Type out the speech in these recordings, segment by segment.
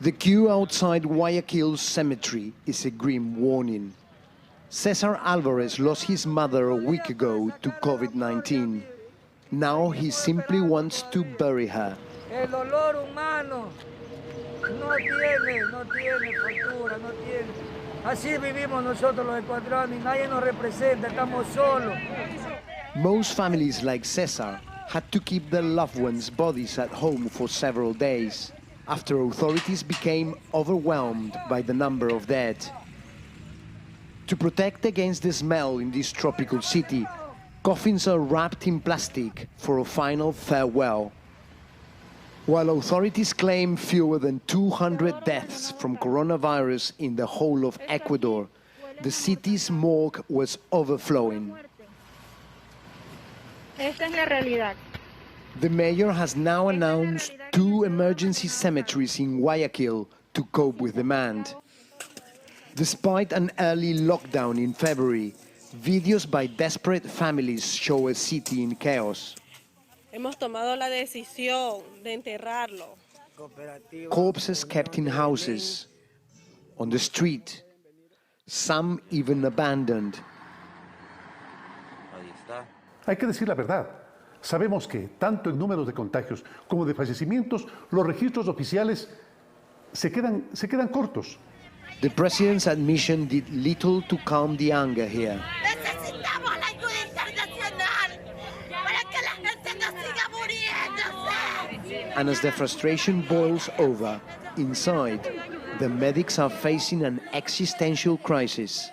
The queue outside Guayaquil's cemetery is a grim warning. Cesar Alvarez lost his mother a week ago to COVID-19. Now he simply wants to bury her. El dolor humano no tiene factura, no tiene. Así vivimos nosotros los ecuatorianos y nadie nos representa, estamos solos. Most families like Cesar had to keep their loved ones' bodies at home for several days after authorities became overwhelmed by the number of dead. To protect against the smell in this tropical city, coffins are wrapped in plastic for a final farewell. While authorities claim fewer than 200 deaths from coronavirus in the whole of Ecuador, the city's morgue was overflowing. Esta es la realidad. The mayor has now announced 2 emergency cemeteries in Gauyaquil to cope with demand. Despite an early lockdown in February, videos by desperate families show a city in chaos. Hemos tomado la decisión de enterrarlo. Corpses kept in houses, on the street, some even abandoned. Hay que decir la verdad. Sabemos que, tanto en números de contagios como de fallecimientos, los registros oficiales se quedan cortos. The president's admission did little to calm the anger here. Necesitamos la ayuda internacional para que la gente no siga muriéndose. And as the frustration boils over, inside, the medics are facing an existential crisis.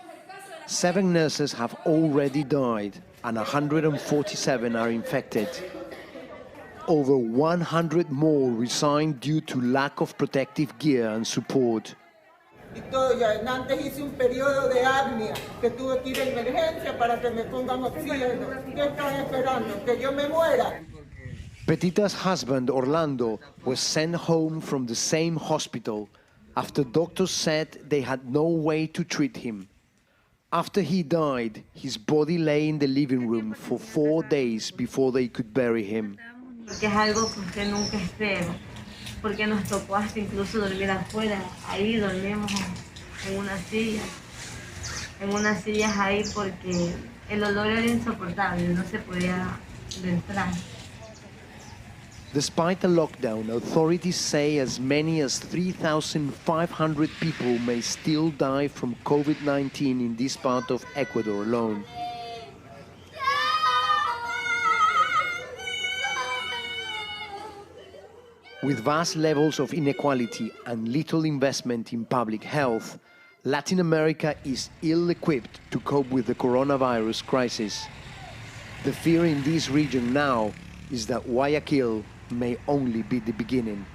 7 nurses have already died, and 147 are infected. Over 100 more resigned due to lack of protective gear and support. Y todo, ya antes hice un periodo de apnea, que tuve que ir a emergencia para que me pongan oxígeno. ¿Qué están esperando? ¿Que yo me muera? Petita's husband, Orlando, was sent home from the same hospital after doctors said they had no way to treat him. After he died, his body lay in the living room for 4 days before they could bury him. Porque es algo que usted nunca espera, porque nos tocó hasta incluso dormir afuera. Ahí dormimos en unas sillas ahí porque el olor era insoportable, no se podía entrar. Despite the lockdown, authorities say as many as 3,500 people may still die from COVID-19 in this part of Ecuador alone. With vast levels of inequality and little investment in public health, Latin America is ill-equipped to cope with the coronavirus crisis. The fear in this region now is that Guayaquil may only be the beginning.